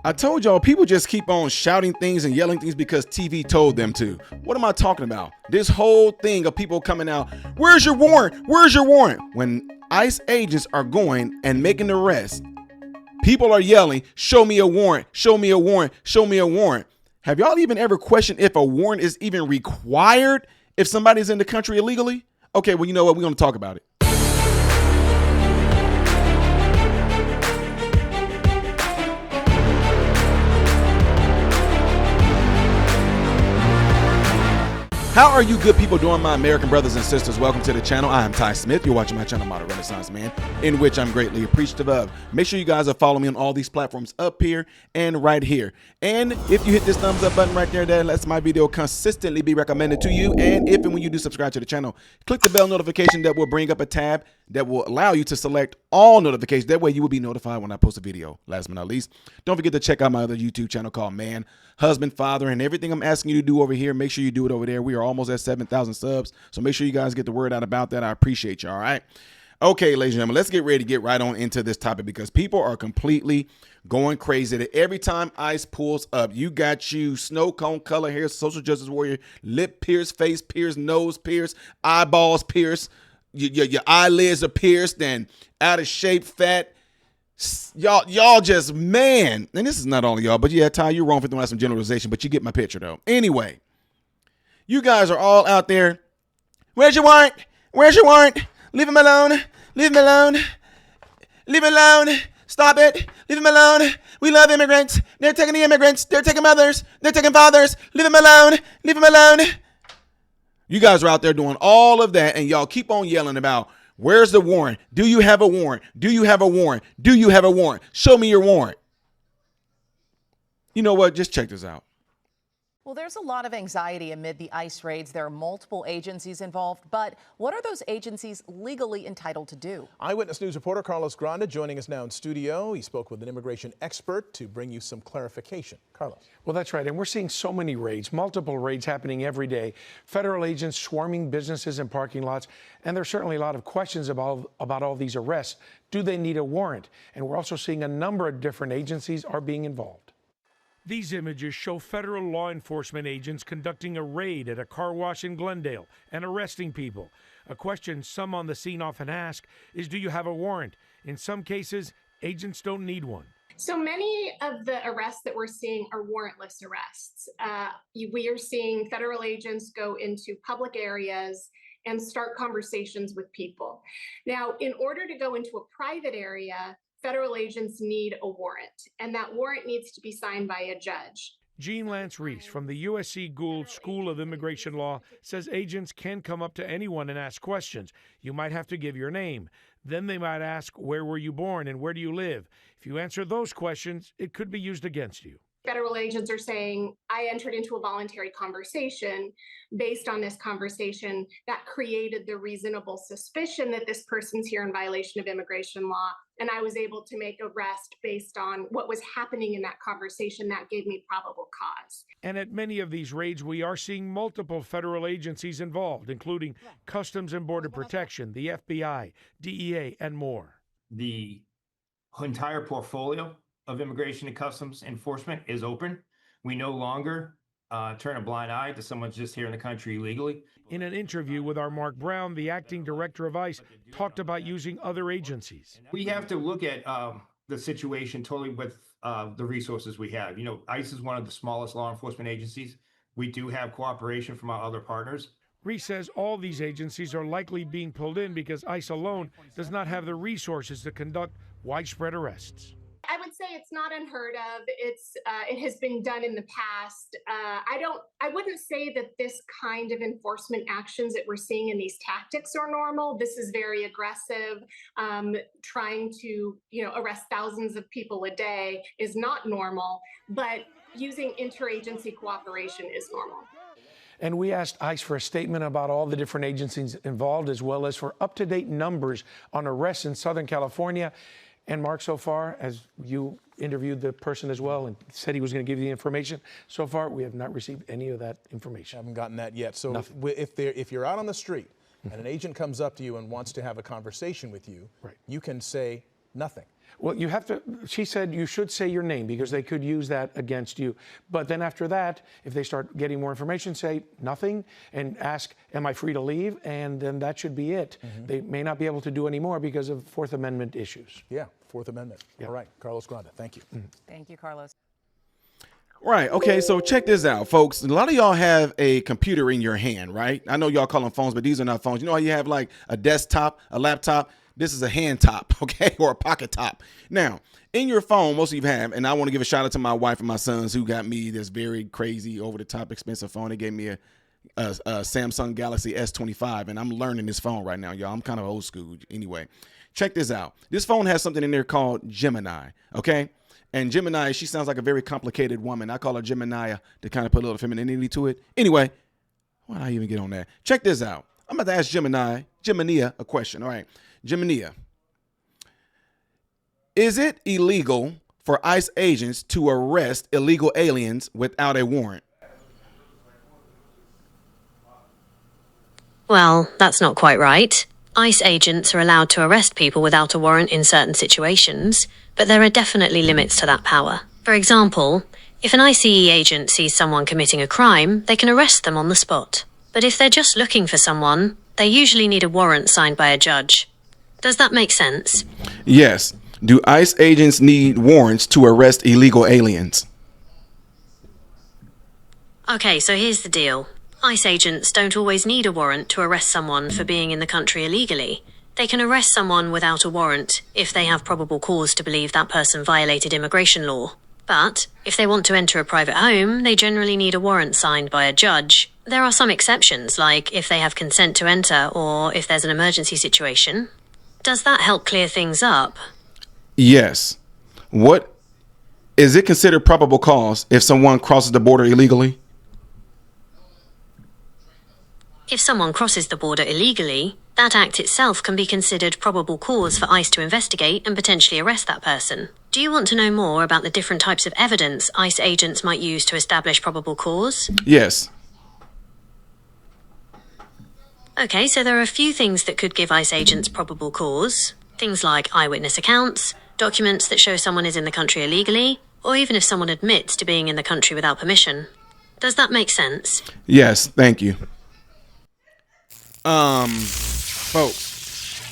I told y'all, people just keep on shouting things and yelling things because TV told them to. What am I talking about? This whole thing of people coming out, where's your warrant? Where's your warrant? When ICE agents are going and making arrests, people are yelling, show me a warrant, show me a warrant, show me a warrant. Have y'all even ever questioned if a warrant is even required if somebody's in the country illegally? Okay, well, you know what? We're going to talk about it. How are you good people doing, my American brothers and sisters? Welcome to the channel. I am Ty Smith. You're watching my channel, Modern Renaissance Man, in which I'm greatly appreciative of. Make sure you guys are following me on all these platforms up here and right here. And if you hit this thumbs up button right there, that lets my video consistently be recommended to you. And if and when you do subscribe to the channel, click the bell notification that will bring up a tab that will allow you to select all notifications. That way you will be notified when I post a video. Last but not least, don't forget to check out my other YouTube channel called Man, Husband, Father, and everything I'm asking you to do over here. Make sure you do it over there. We are almost at 7,000 subs. So make sure you guys get the word out about that. I appreciate you. All right. Okay, ladies and gentlemen, let's get ready to get right on into this topic because people are completely going crazy that every time ICE pulls up, you got you snow cone color hair, social justice warrior, lip pierce, face pierce, nose pierce, eyeballs pierce, your eyelids are pierced and out of shape, fat. Y'all just, man, and this is not only y'all, but yeah, Ty, you're wrong for doing some generalization, but you get my picture though. Anyway, you guys are all out there. Where's your warrant? Where's your warrant? Leave him alone. Leave him alone. Leave him alone. Stop it. Leave him alone. We love immigrants. They're taking the immigrants. They're taking mothers. They're taking fathers. Leave him alone. Leave him alone. You guys are out there doing all of that, and y'all keep on yelling about, where's the warrant? Do you have a warrant? Do you have a warrant? Do you have a warrant? Show me your warrant. You know what? Just check this out. Well, there's a lot of anxiety amid the ICE raids. There are multiple agencies involved, but what are those agencies legally entitled to do? Eyewitness News reporter Carlos Granda joining us now in studio. He spoke with an immigration expert to bring you some clarification. Carlos. Well, that's right. And we're seeing so many raids, multiple raids happening every day. Federal agents swarming businesses and parking lots. And there's certainly a lot of questions about all these arrests. Do they need a warrant? And we're also seeing a number of different agencies are being involved. These images show federal law enforcement agents conducting a raid at a car wash in Glendale and arresting people. A question some on the scene often ask is, do you have a warrant? In some cases, agents don't need one. So many of the arrests that we're seeing are warrantless arrests. We are seeing federal agents go into public areas and start conversations with people. Now, in order to go into a private area, federal agents need a warrant, and that warrant needs to be signed by a judge. Jean Lance Reese from the USC Gould School of Immigration Law says agents can come up to anyone and ask questions. You might have to give your name. Then they might ask, where were you born and where do you live? If you answer those questions, it could be used against you. Federal agents are saying, I entered into a voluntary conversation. Based on this conversation, that created the reasonable suspicion that this person's here in violation of immigration law. And I was able to make arrest based on what was happening in that conversation. That gave me probable cause. And at many of these raids, we are seeing multiple federal agencies involved, including Customs and Border Protection, the FBI, DEA, and more. The entire portfolio of Immigration and Customs Enforcement is open. We no longer turn a blind eye to someone just here in the country illegally. In an interview with our Mark Brown, the acting director of ICE talked about using other agencies. We have to look at the situation totally with the resources we have. You know, ICE is one of the smallest law enforcement agencies. We do have cooperation from our other partners. Reese says all these agencies are likely being pulled in because ICE alone does not have the resources to conduct widespread arrests. I would say it's not unheard of. It has been done in the past. I wouldn't say that this kind of enforcement actions that we're seeing in these tactics are normal. This is very aggressive. Trying to, arrest thousands of people a day is not normal, but using interagency cooperation is normal. And we asked ICE for a statement about all the different agencies involved, as well as for up-to-date numbers on arrests in Southern California. And Mark, so far, as you interviewed the person as well and said he was going to give you the information, so far we have not received any of that information. Haven't gotten that yet. So Nothing. if you're out on the street and an agent comes up to you and wants to have a conversation with you, right, you can say nothing. Well, you have to, she said you should say your name because they could use that against you. But then after that, if they start getting more information, say nothing and ask, am I free to leave? And then that should be it. They may not be able to do any more because of Fourth Amendment issues. Yeah, Fourth Amendment. All right, Carlos Granda, thank you. Thank you, Carlos. Right. Okay. So check this out, folks. A lot of y'all have a computer in your hand, right? I know y'all call them phones, but these are not phones. You know how you have like a desktop, a laptop? This is a hand top, okay, or a pocket top. Now, in your phone, most of you have, and I want to give a shout out to my wife and my sons who got me this very crazy, over-the-top, expensive phone. They gave me a Samsung Galaxy S25, and I'm learning this phone right now, y'all. I'm kind of old school. Anyway, check this out. This phone has something in there called Gemini, okay? And Gemini, she sounds like a very complicated woman. I call her Gemini to kind of put a little femininity to it. Anyway, why did I even get on that? Check this out. I'm about to ask Gemini a question. All right, Gemini, is it illegal for ICE agents to arrest illegal aliens without a warrant? Well, that's not quite right. ICE agents are allowed to arrest people without a warrant in certain situations, but there are definitely limits to that power. For example, if an ICE agent sees someone committing a crime, they can arrest them on the spot. But if they're just looking for someone, they usually need a warrant signed by a judge. Does that make sense? Yes. Do ICE agents need warrants to arrest illegal aliens? Okay, so here's the deal. ICE agents don't always need a warrant to arrest someone for being in the country illegally. They can arrest someone without a warrant if they have probable cause to believe that person violated immigration law. But if they want to enter a private home, they generally need a warrant signed by a judge. There are some exceptions, like if they have consent to enter or if there's an emergency situation. Does that help clear things up? Yes. What is it considered probable cause if someone crosses the border illegally? If someone crosses the border illegally, that act itself can be considered probable cause for ICE to investigate and potentially arrest that person. Do you want to know more about the different types of evidence ICE agents might use to establish probable cause? Yes. Okay, so there are a few things that could give ICE agents probable cause. Things like eyewitness accounts, documents that show someone is in the country illegally, or even if someone admits to being in the country without permission. Does that make sense? Yes, thank you. Folks,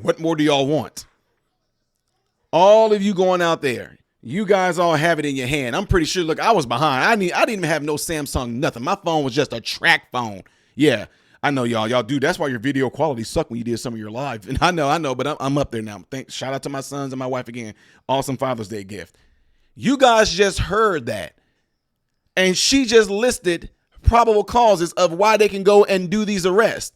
what more do y'all want? All of you going out there, you guys all have it in your hand. I'm pretty sure, look, I was behind. I didn't even have no Samsung, nothing. My phone was just a track phone. Yeah, I know y'all do. That's why your video quality sucked when you did some of your live. And I know, but I'm up there now. Shout out to my sons and my wife again. Awesome Father's Day gift. You guys just heard that. And she just listed probable causes of why they can go and do these arrests.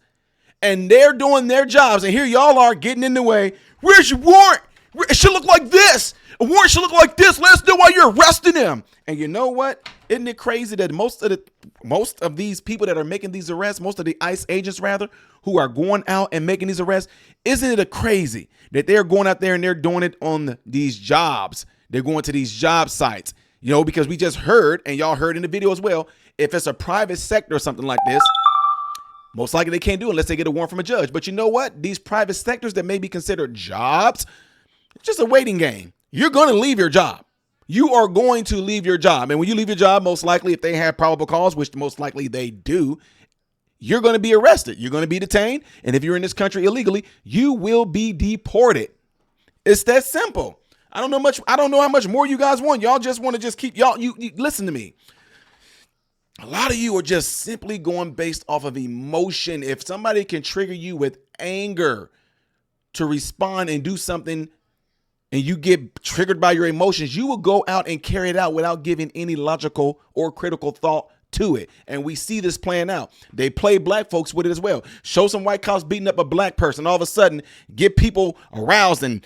And they're doing their jobs. And here y'all are getting in the way. Where's your warrant? It should look like this. A warrant should look like this. Let us know why you're arresting him. And you know what? Isn't it crazy that most of these people that are making these arrests, most of the ICE agents rather, who are going out and making these arrests, isn't it crazy that they're going out there and they're doing it on these jobs? They're going to these job sites. You know, because we just heard, and y'all heard in the video as well, if it's a private sector or something like this, most likely they can't do it unless they get a warrant from a judge. But you know what? These private sectors that may be considered jobs, it's just a waiting game. You're going to leave your job. You are going to leave your job. And when you leave your job, most likely if they have probable cause, which most likely they do, you're going to be arrested. You're going to be detained. And if you're in this country illegally, you will be deported. It's that simple. I don't know how much more you guys want. Y'all just want to just keep you listen to me. A lot of you are just simply going based off of emotion. If somebody can trigger you with anger to respond and do something and you get triggered by your emotions, you will go out and carry it out without giving any logical or critical thought to it. And we see this playing out. They play black folks with it as well. Show some white cops beating up a black person. All of a sudden, get people aroused and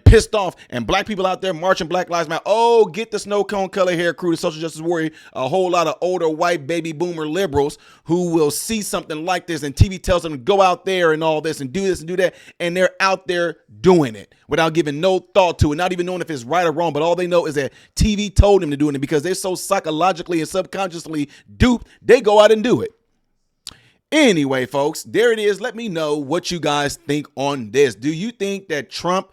pissed off, and black people out there marching Black Lives Matter. Oh, get the snow cone color hair crew, the social justice warrior, a whole lot of older white baby boomer liberals who will see something like this and TV tells them to go out there and all this and do this and do that. And they're out there doing it without giving no thought to it, not even knowing if it's right or wrong. But all they know is that TV told them to do it, and because they're so psychologically and subconsciously duped, they go out and do it. Anyway, folks, there it is. Let me know what you guys think on this. Do you think that Trump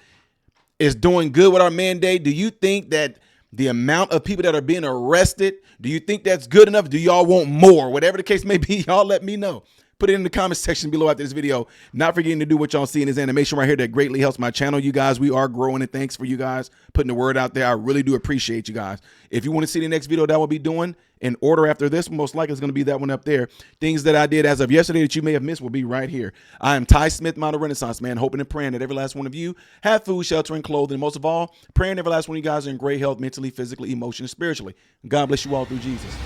is doing good with our mandate? Do you think that the amount of people that are being arrested, do you think that's good enough? Do y'all want more? Whatever the case may be, y'all let me know. Put it in the comment section below after this video. Not forgetting to do what y'all see in this animation right here. That greatly helps my channel. You guys, we are growing, and thanks for you guys putting the word out there. I really do appreciate you guys. If you want to see the next video that we'll be doing in order after this, most likely it's going to be that one up there. Things that I did as of yesterday that you may have missed will be right here. I am Ty Smith, Model Renaissance Man, hoping and praying that every last one of you have food, shelter, and clothing. And most of all, praying every last one of you guys are in great health, mentally, physically, emotionally, spiritually. God bless you all through Jesus.